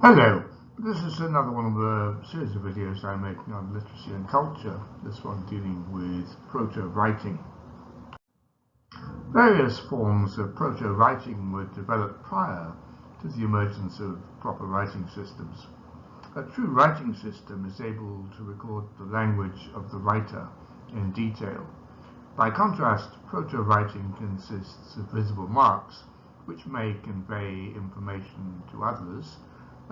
Hello, this is another one of the series of videos I'm making on literacy and culture, this one dealing with proto writing. Various forms of proto writing were developed prior to the emergence of proper writing systems. A true writing system is able to record the language of the writer in detail. By contrast, proto writing consists of visible marks which may convey information to others,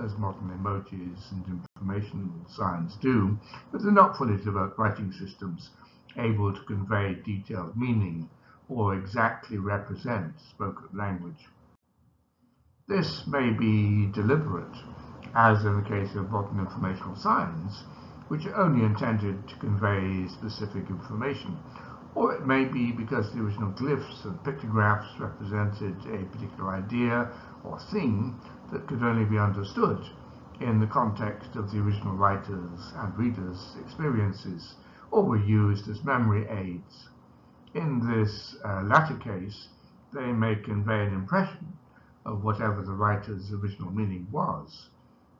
as modern emojis and information signs do, but they're not fully developed writing systems able to convey detailed meaning or exactly represent spoken language. This may be deliberate, as in the case of modern informational signs, which are only intended to convey specific information, or it may be because the original glyphs and pictographs represented a particular idea or thing that could only be understood in the context of the original writers' and readers' experiences, or were used as memory aids. In this latter case, they may convey an impression of whatever the writer's original meaning was,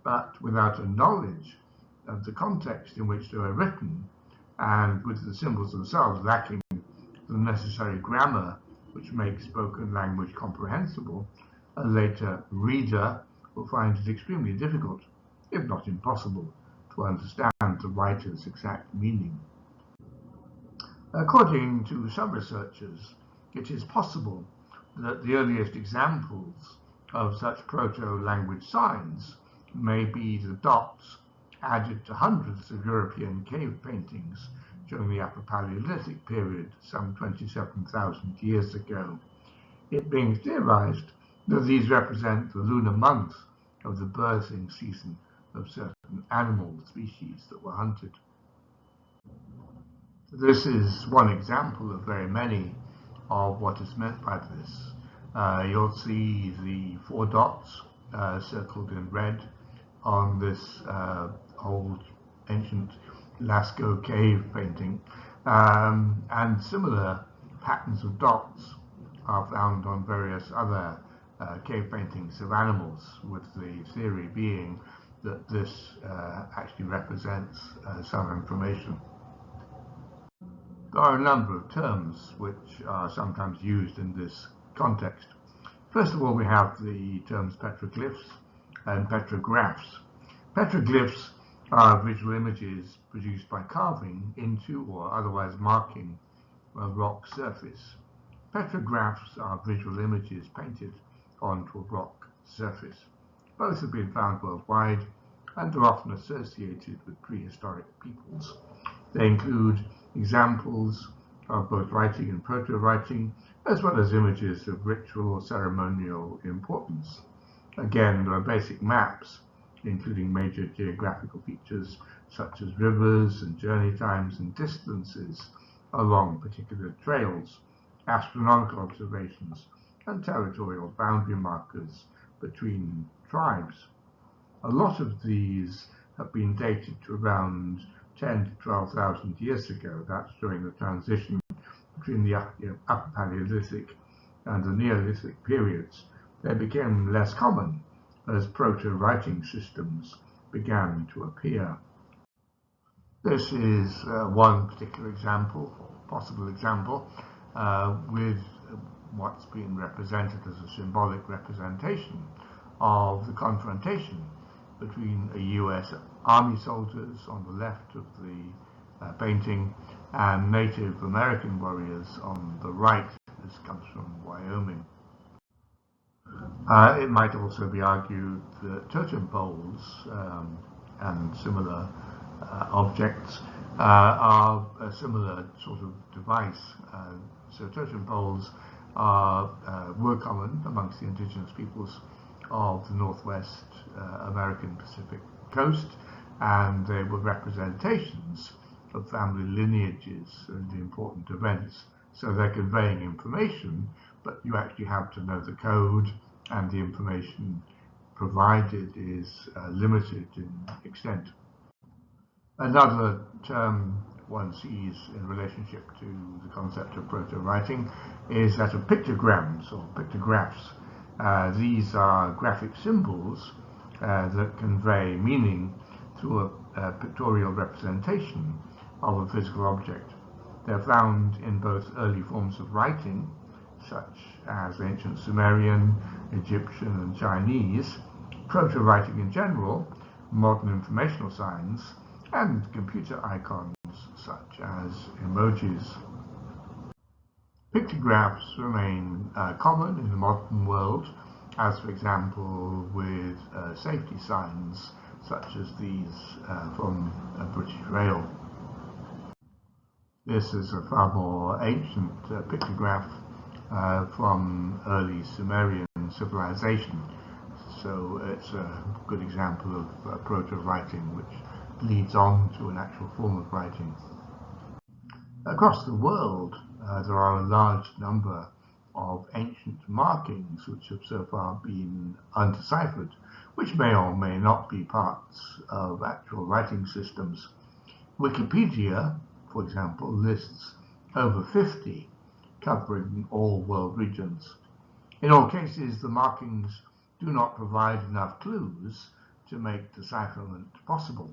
but without a knowledge of the context in which they were written, and with the symbols themselves lacking the necessary grammar which makes spoken language comprehensible, a later reader will find it extremely difficult, if not impossible, to understand the writer's exact meaning. According to some researchers, it is possible that the earliest examples of such proto-language signs may be the dots added to hundreds of European cave paintings during the Upper Paleolithic period, some 27,000 years ago. It being theorized that these represent the lunar month of the birthing season of certain animal species that were hunted. This is one example of very many of what is meant by this. You'll see the 4 dots circled in red on this old ancient Lascaux cave painting, and similar patterns of dots are found on various other cave paintings of animals, with the theory being that this actually represents some information. There are a number of terms which are sometimes used in this context. First of all, we have the terms petroglyphs and petrographs. Petroglyphs are visual images produced by carving into or otherwise marking a rock surface. Petrographs are visual images painted onto a rock surface. Both have been found worldwide and are often associated with prehistoric peoples. They include examples of both writing and proto-writing, as well as images of ritual or ceremonial importance. Again, there are basic maps, including major geographical features such as rivers and journey times and distances along particular trails, astronomical observations, and territorial boundary markers between tribes. A lot of these have been dated to around 10 to 12,000 years ago. That's during the transition between the Upper Paleolithic and the Neolithic periods. They became less common as proto-writing systems began to appear. This is one particular example, possible example, with what's been represented as a symbolic representation of the confrontation between US Army soldiers on the left of the painting and Native American warriors on the right. This comes from Wyoming. It might also be argued that totem poles and similar objects are a similar sort of device. So totem poles were common amongst the indigenous peoples of the Northwest American Pacific coast, and they were representations of family lineages and important events. So they're conveying information, but you actually have to know the code, and the information provided is limited in extent. Another term one sees in relationship to the concept of proto-writing is that of pictograms or pictographs. These are graphic symbols that convey meaning through a pictorial representation of a physical object. They're found in both early forms of writing, such as ancient Sumerian, Egyptian, and Chinese, proto writing in general, modern informational signs, and computer icons such as emojis. Pictographs remain common in the modern world, as for example with safety signs such as these from British Rail. This is a far more ancient pictograph from early Sumerian civilization, so it's a good example of proto-writing which leads on to an actual form of writing. Across the world, there are a large number of ancient markings which have so far been undeciphered, which may or may not be parts of actual writing systems. Wikipedia, for example, lists over 50 covering all world regions. In all cases, the markings do not provide enough clues to make decipherment possible,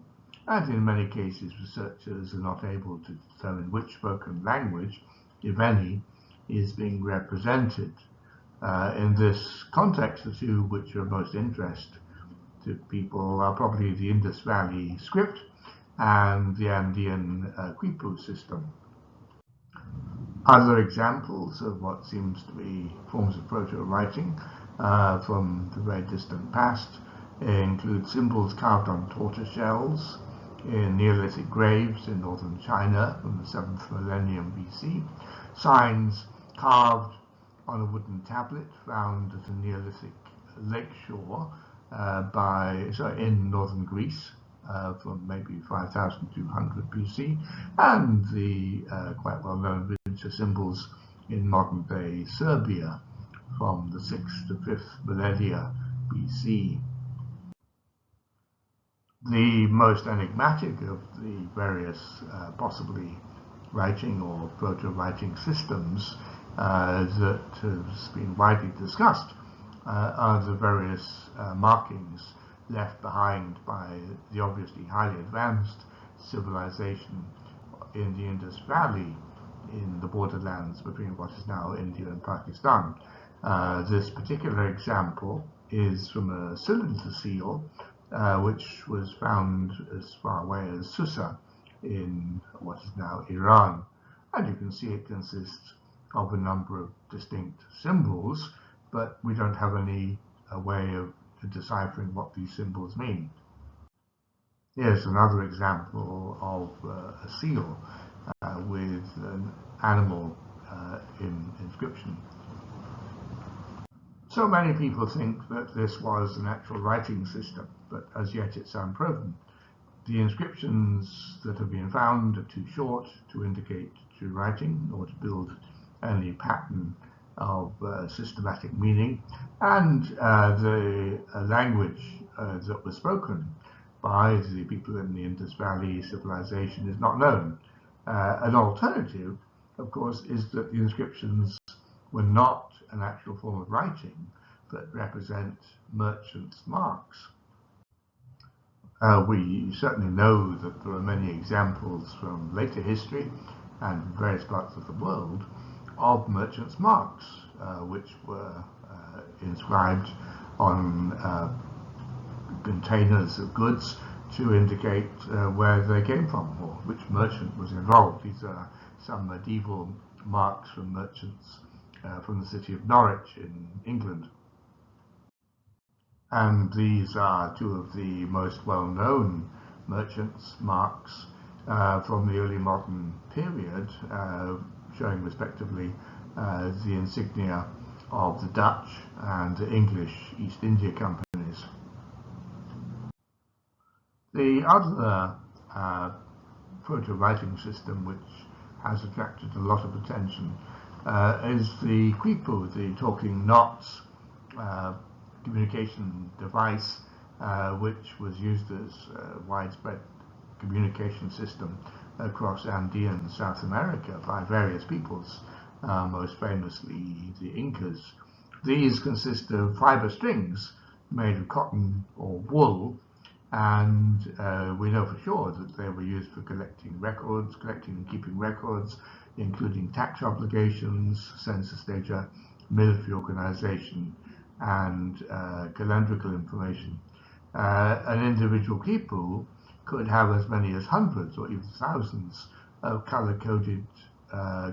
and in many cases researchers are not able to determine which spoken language, if any, is being represented. In this context, the two which are of most interest to people are probably the Indus Valley script and the Andean Quipu system. Other examples of what seems to be forms of proto-writing from the very distant past include symbols carved on tortoise shells in Neolithic graves in northern China from the 7th millennium BC, signs carved on a wooden tablet found at a Neolithic lakeshore in northern Greece from maybe 5200 BC, and the quite well-known miniature symbols in modern-day Serbia from the 6th to 5th millennia BC. The most enigmatic of the various possibly writing or proto-writing systems that has been widely discussed are the various markings left behind by the obviously highly advanced civilization in the Indus Valley in the borderlands between what is now India and Pakistan. This particular example is from a cylinder seal which was found as far away as Susa in what is now Iran. And you can see it consists of a number of distinct symbols, but we don't have any way of deciphering what these symbols mean. Here's another example of a seal with an animal inscription. So many people think that this was an actual writing system, but as yet it's unproven. The inscriptions that have been found are too short to indicate true writing or to build any pattern of systematic meaning, and the language that was spoken by the people in the Indus Valley civilization is not known. An alternative, of course, is that the inscriptions were not an actual form of writing, but represent merchants' marks. We certainly know that there are many examples from later history and various parts of the world of merchants' marks, which were inscribed on containers of goods to indicate where they came from or which merchant was involved. These are some medieval marks from merchants from the city of Norwich in England. And these are two of the most well-known merchants' marks from the early modern period, showing respectively the insignia of the Dutch and the English East India Companies. The other proto-writing system which has attracted a lot of attention is the Quipu, the talking knots communication device, which was used as a widespread communication system across Andean South America by various peoples, most famously the Incas. These consist of fiber strings made of cotton or wool, and we know for sure that they were used for collecting and keeping records, including tax obligations, census data, military organization, and calendrical information. An individual people could have as many as hundreds or even thousands of color-coded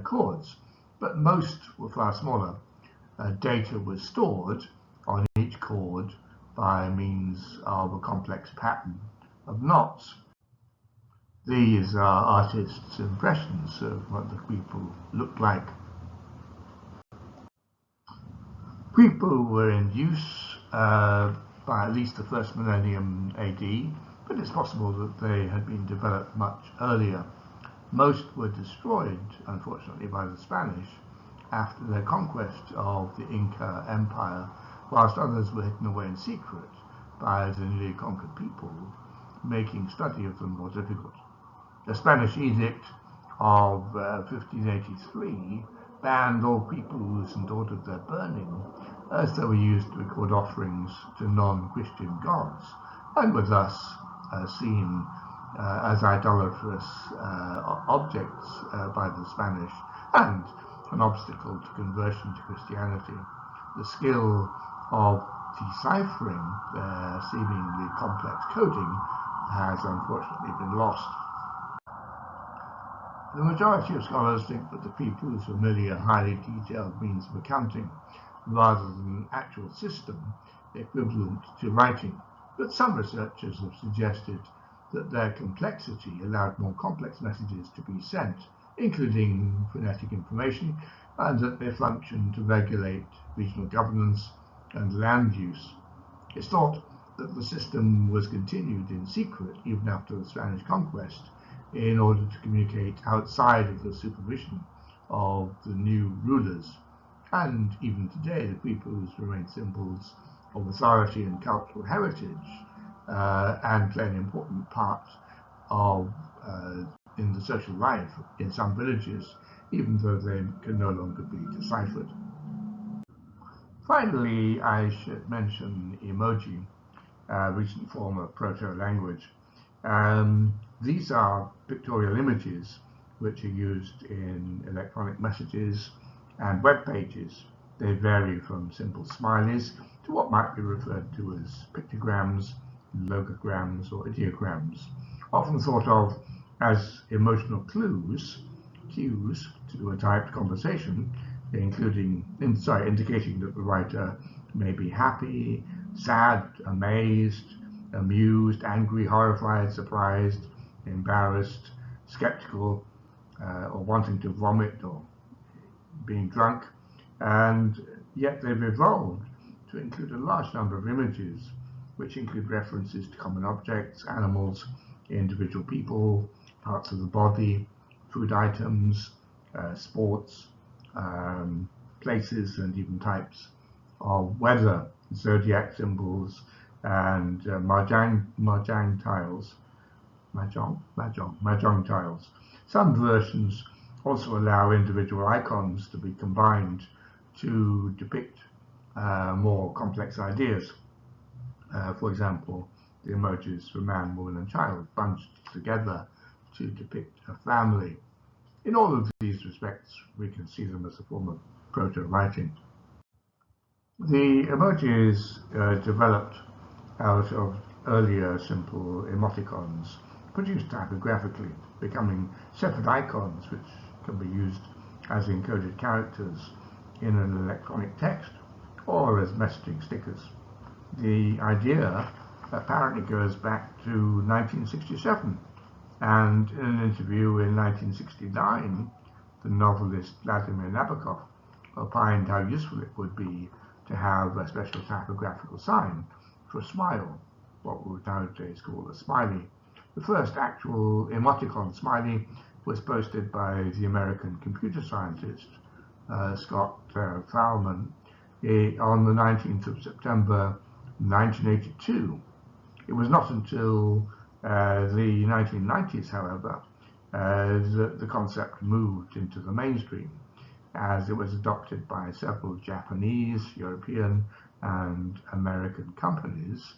chords, but most were far smaller. Data was stored on each chord by means of a complex pattern of knots. These are artists' impressions of what the people looked like. People were in use by at least the first millennium AD, but it's possible that they had been developed much earlier. Most were destroyed, unfortunately, by the Spanish after their conquest of the Inca Empire, whilst others were hidden away in secret by the newly conquered people, making study of them more difficult. The Spanish edict of 1583 banned all peoples and ordered their burning, as they were used to record offerings to non-Christian gods, and were thus seen as idolatrous objects by the Spanish, and an obstacle to conversion to Christianity. The skill of deciphering their seemingly complex coding has unfortunately been lost. The majority of scholars think that the people's familiar, highly detailed means of accounting rather than an actual system equivalent to writing, but some researchers have suggested that their complexity allowed more complex messages to be sent, including phonetic information, and that they functioned to regulate regional governance and land use. It's thought that the system was continued in secret even after the Spanish conquest in order to communicate outside of the supervision of the new rulers. And even today, the peoples remain symbols of authority and cultural heritage, and play an important part of in the social life in some villages, even though they can no longer be deciphered. Finally, I should mention emoji, a recent form of proto-language. These are pictorial images which are used in electronic messages and web pages. They vary from simple smileys to what might be referred to as pictograms, logograms, or ideograms, often thought of as emotional cues to a typed conversation, indicating that the writer may be happy, sad, amazed, amused, angry, horrified, surprised, embarrassed, skeptical, or wanting to vomit, or being drunk, and yet they've evolved to include a large number of images, which include references to common objects, animals, individual people, parts of the body, food items, sports, places, and even types of weather, zodiac symbols, and mahjong tiles. Some versions also allow individual icons to be combined to depict more complex ideas. For example, the emojis for man, woman, and child bunched together to depict a family. In all of these respects, we can see them as a form of proto-writing. The emojis developed out of earlier simple emoticons produced typographically, becoming separate icons which can be used as encoded characters in an electronic text or as messaging stickers. The idea apparently goes back to 1967, and in an interview in 1969, the novelist Vladimir Nabokov opined how useful it would be to have a special typographical sign for a smile, what we would nowadays call a smiley. The first actual emoticon smiley was posted by the American computer scientist Scott Fahlman on the 19th of September 1982. It was not until the 1990s, however, that the concept moved into the mainstream, as it was adopted by several Japanese, European, and American companies,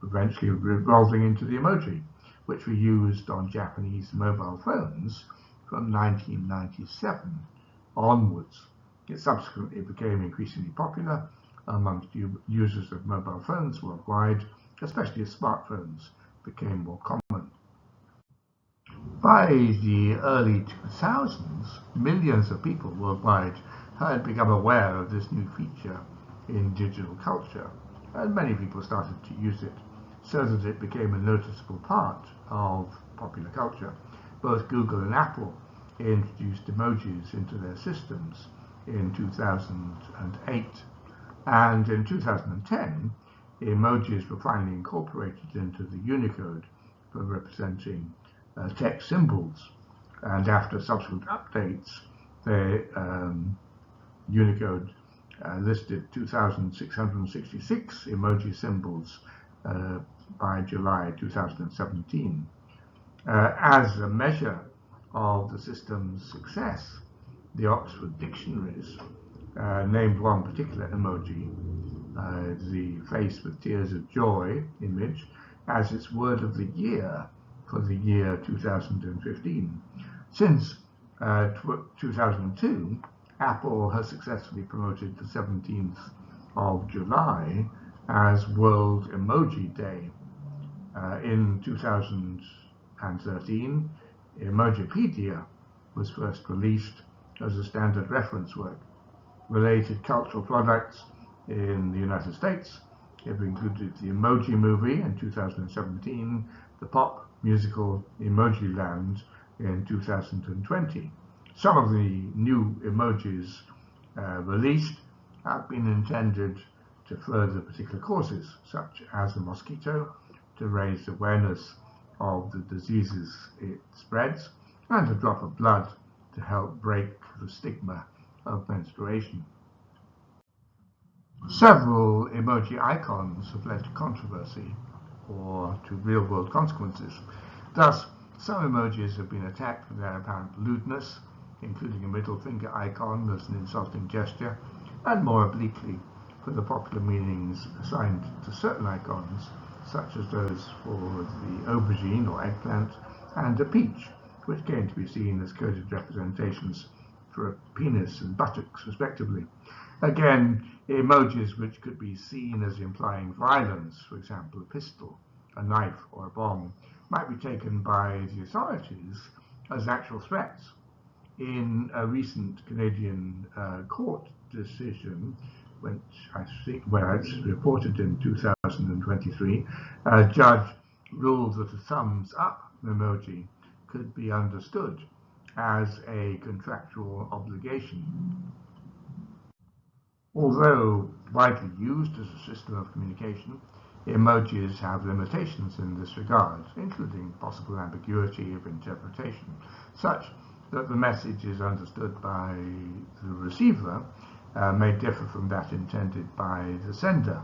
eventually revolving into the emoji, which were used on Japanese mobile phones from 1997 onwards. It subsequently became increasingly popular amongst users of mobile phones worldwide, especially as smartphones became more common. By the early 2000s, millions of people worldwide had become aware of this new feature in digital culture, and many people started to use it, so that it became a noticeable part of popular culture. Both Google and Apple introduced emojis into their systems in 2008, and in 2010, emojis were finally incorporated into the Unicode for representing text symbols, and after subsequent updates, the Unicode listed 2,666 emoji symbols by July 2017. As a measure of the system's success, the Oxford Dictionaries named one particular emoji, the face with tears of joy image, as its word of the year for the year 2015. Since 2002, Apple has successfully promoted the 17th of July as World Emoji Day. In 2013, Emojipedia was first released as a standard reference work. Related cultural products in the United States have included the Emoji Movie in 2017, the pop musical Emojiland in 2020. Some of the new emojis released have been intended to further particular causes, such as a mosquito, to raise awareness of the diseases it spreads, and a drop of blood to help break the stigma of menstruation. Several emoji icons have led to controversy or to real-world consequences. Thus, some emojis have been attacked for their apparent lewdness, including a middle finger icon as an insulting gesture, and more obliquely for the popular meanings assigned to certain icons, such as those for the aubergine or eggplant and a peach, which came to be seen as coded representations for a penis and buttocks, respectively. Again, emojis which could be seen as implying violence, for example, a pistol, a knife, or a bomb, might be taken by the authorities as actual threats. In a recent Canadian court decision, where it's reported in 2023, a judge ruled that a thumbs up emoji could be understood as a contractual obligation. Although widely used as a system of communication, emojis have limitations in this regard, including possible ambiguity of interpretation, such that the message is understood by the receiver may differ from that intended by the sender,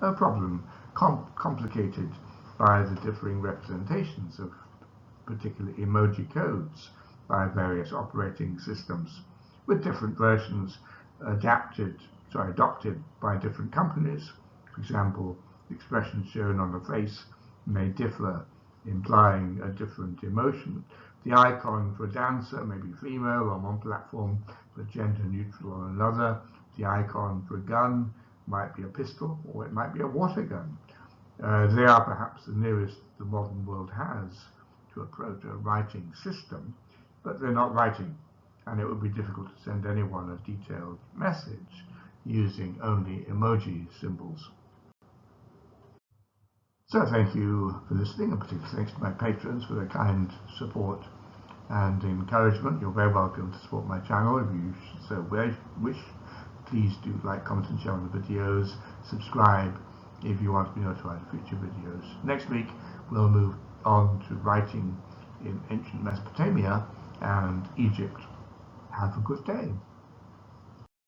a problem complicated by the differing representations of particular emoji codes by various operating systems, with different versions adopted by different companies. For example, the expression shown on a face may differ, implying a different emotion. The icon for a dancer may be female on one platform, but gender neutral on another. The icon for a gun might be a pistol, or it might be a water gun. They are perhaps the nearest the modern world has to a proto writing system, but they're not writing, and it would be difficult to send anyone a detailed message using only emoji symbols. So thank you for listening, and particular thanks to my patrons for their kind support and encouragement. You're very welcome to support my channel if you so wish. Please do like, comment and share on the videos. Subscribe if you want to be notified of future videos. Next week we'll move on to writing in ancient Mesopotamia and Egypt. Have a good day.